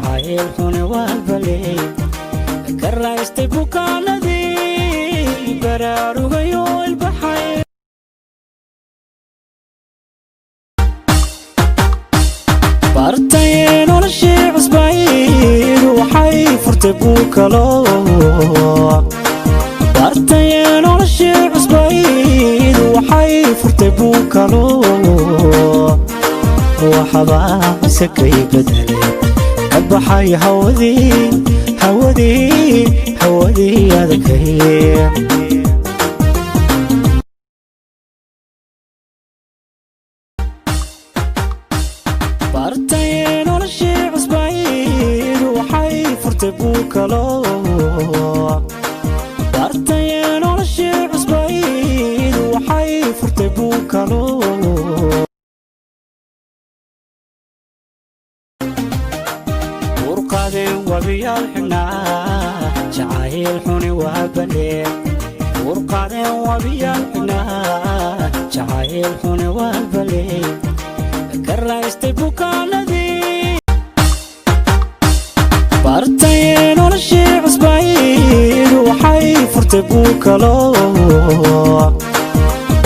jacayl xuni walbaley karaystay bukaanadii baraarugayo ilbaxay bartay noloshii cusbayd waxay furtay bukalo bartay noloshii cusbayd waxay furtay bukalo waxba sakay bedelay kabaxay hawadii adagay bartay noloshii cusbayd waxay furtay bukalo bartay noloshii cusbayd waxay furtay bukalo urqadeen wabiyaal xidhnaa jacayl xuni walbaley urqadeen wabiyaal xidhnaa jacayl xuni walbaley karaystay bukaanadii bartay noloshii cusbayd waxay furtay bukalo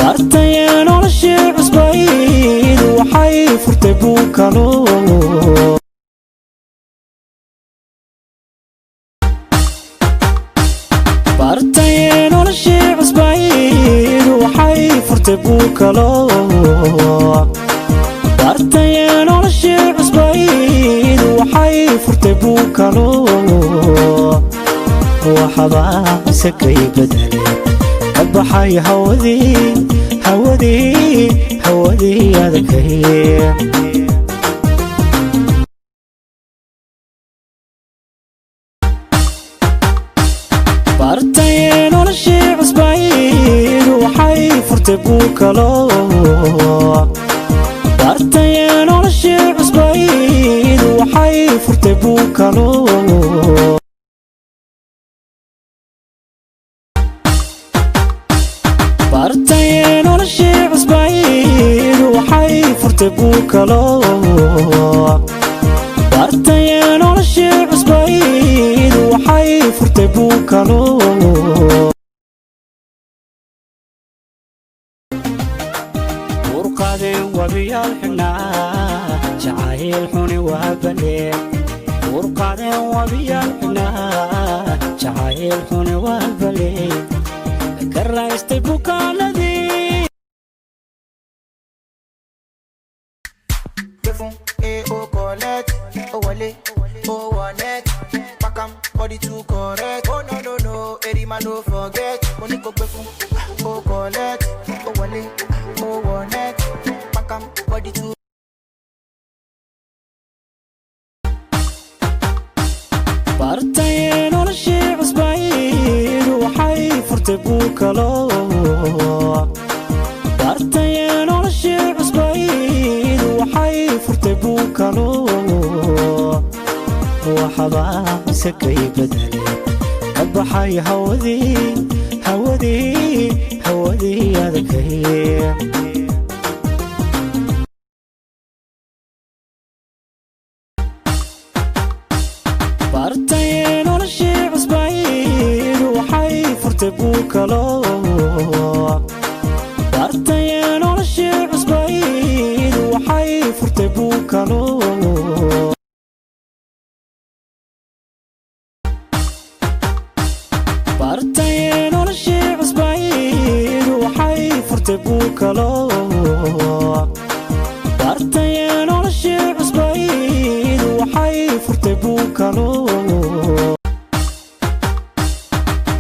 bartay noloshii cusbayd waxay furtay bukalo bartay noloshii cusbayd waxay furtay bukalo bartay noloshii cusbayd waxay furtay bukalo waxba sakay bedelay kabaxay hawadii adagay bartay noloshii cusbayd waxay furtay bukalo bartay noloshii cusbayd waxay furtay bukalo bartay noloshii cusbayd waxay furtay bukalo bartay noloshii cusbayd waxay furtay bukalo urqadeen wabiyaal xidhnaa jacayl xuni walbaley urqadeen wabiyaal xidhnaa jacayl xuni walbaley karaystay bukaanadii body too correct. Oh no, Erima no forget. Money go befun, oh collect, oh wale, oh one-net. Pakam body too. bartay noloshii cusbayd waxay furtay bukalo bartay noloshii cusbayd waxay furtay bukalo waxba sakay bedelay kabaxay hawadii adagay bartay noloshii cusbayd waxay furtay bukalo bartay noloshii cusbayd waxay furtay bukalo bartay noloshii cusbayd waxay furtay bukalo bartay noloshii cusbayd waxay furtay bukalo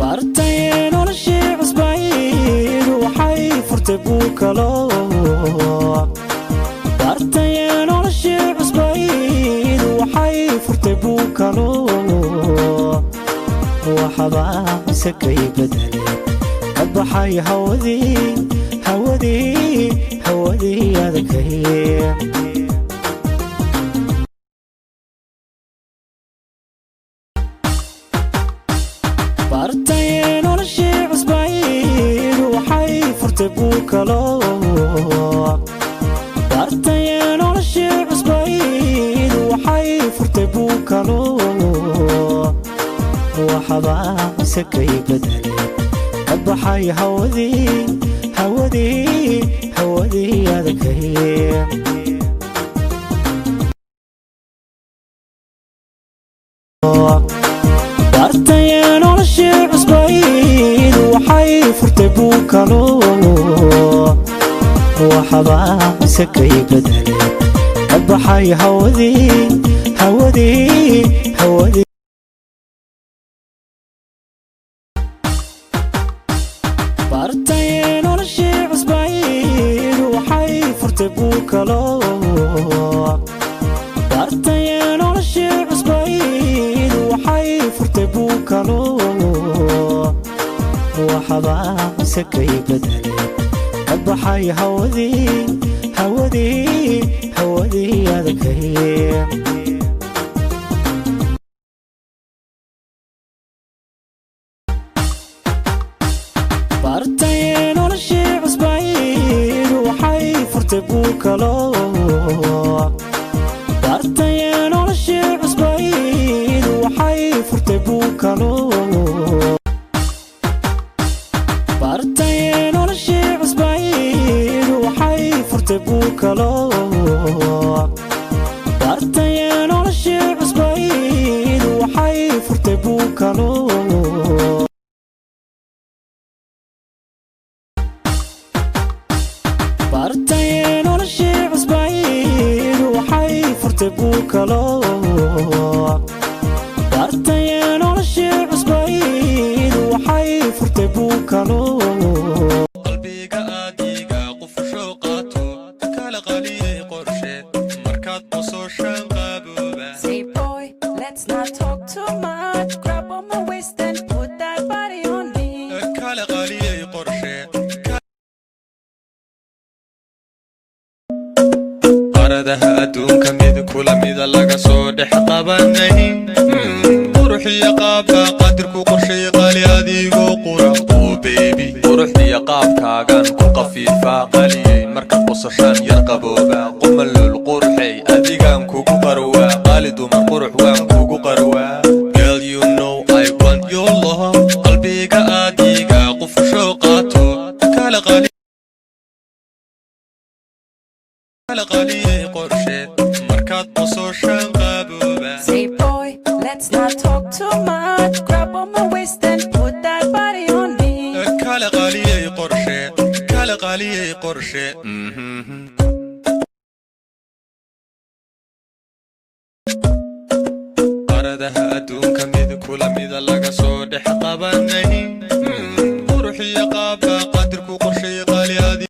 bartay noloshii cusbayd waxay furtay bukalo bartay noloshii cusbayd waxay furtay bukalo waxba sakay bedelay kabaxay hawadii adagay bartay noloshii cusbayd waxay furtay bukalo bartay noloshii cusbayd waxay furtay furtay buu kalo waxbaa isakay bedelay ka baxay hawadii adagay bartaya noloshii cusbayd waxay furtay buu kalo waxbaa isakay bedelay ka baxay hawadii bartaya noloshii cusbayd waxay furtay buu kalo bartaya noloshii cusbayd waxay furtay buu kalo waxbaa isakay bedelay ka baxay hawadii adagay bartaya noloshii cusbayd waxay furtay buu kalo bartaya noloshii cusbayd waxay furtay buu kalo bartaya noloshii cusbayd waxay furtay buu kalo bartaya noloshii cusbayd waxay furtay buu kalo bartaya noloshii cusbayd waxay furtay buu kalo bartaya noloshii cusbayd waxay furtay buu kalo qalbiga aadiga qufusho qaato kala qaliyay qorsheed markaad qososhaan qabooba. Say boy, let's not talk too much. Grab on my waist and put that body on me. kala qaliyay qorsheed qaradaha adduunka mid kula mida laga soo dhex qabanay quruxiya qaabka qadirku qorshay qali adigoo qura oh baby quruxiya qaabkaagan ku qafiifaa qaliyay marka qosashaan yar qabooba qumalul qurxay adigaan kugu qarwaa qali dumar qurux waan kugu qarwaa. Girl you know I want your love qalbiga aadiga qufusho qaato kala qaliyay qorsheed markaad qososhaan qabooba. Say boy, let's not talk too much. Grab on my waist and put that body on me. kala qaliyay qorsheed kala qaliyay qorsheed qaradaha adduunka mid kula mida laga soo dhex qabanay quruxiya qaabka qadirku qorshay qali adi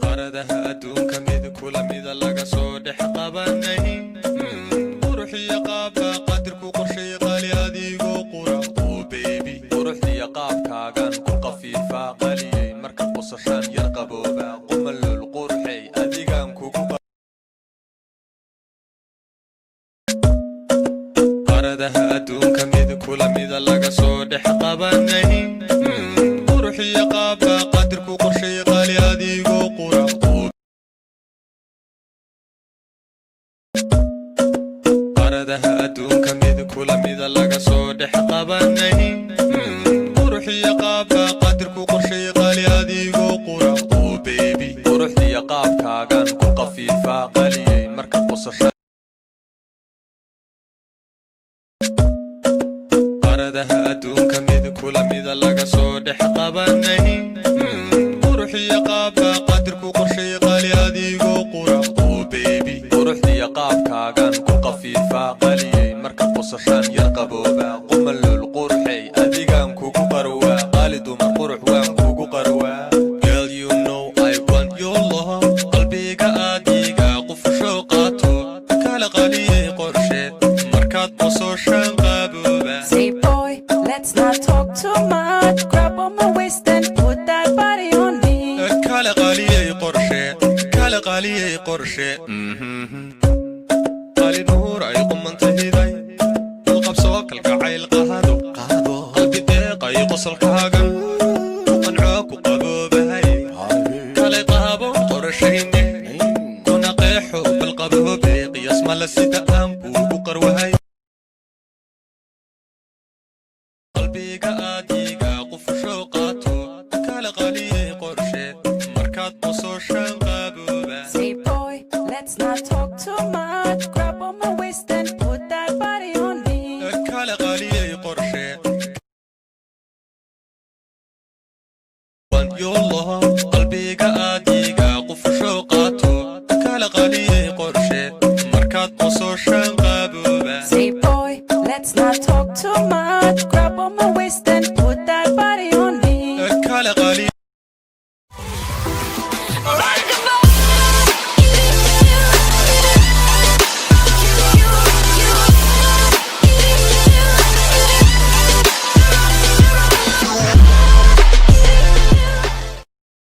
qaradaha adduunka mid kula mida laga soo dhex qabanay quruxiya qaabka qadirku qorshay qali adigoo qura oh baby quruxiya qaabkaagan ku qafiifaa qaliyay marka qosashaan yar qabooba qumalul qurxay adigaan kugu qaradaha adduunka mid kula mida laga soo dhex qabanay quruxiya qaabka qadirku qorshay qali adigoo qura qaradaha adduunka mid kula mida laga soo dhex qabanay quruxiya qaabka qadirku qorshay qali adigoo qura oh baby quruxiya qaabkaagan ku qafiifaa qaliyay marka qosashaan qaradaha adduunka mid kula mida laga soo dhex qabanay quruxiya qaabka qadirku qorshay qali adigoo qura oh baby quruxiya qaabkaagan ku qafiifaa qaliyay marka qosashaan yar qabooba qumalul qurxay adigaan kugu qarwaa qali dumar qurux waan kugu qarwaa. Girl you know I want your love qalbiga aadiga qufusho qaato kala qaliyay qorsheed markaad qososhaan qabooba. Say boy, let's not talk too much. Grab on my waist and put that body on me. kala qaliyay qorsheed kala qaliyay qorsheed qali nuur ay qumantahiday qalqabsoo kalgacayl qaado qalbi deeqay qosolkaagan ku qancoo ku qaboobahay kale qaabo qorshayne kuna mala sida aan kuugu qarwahay qalbiga adiga qufusho qaato kala qaliyay qorshe markaad qososhaan qabooba Say boy, let's not talk too much. Grab on my waist and put that body on me. kala qaliyay qorshe want your love qalbiga adiga qufusho qaato kala qaliyay qorshe markaad qososhaan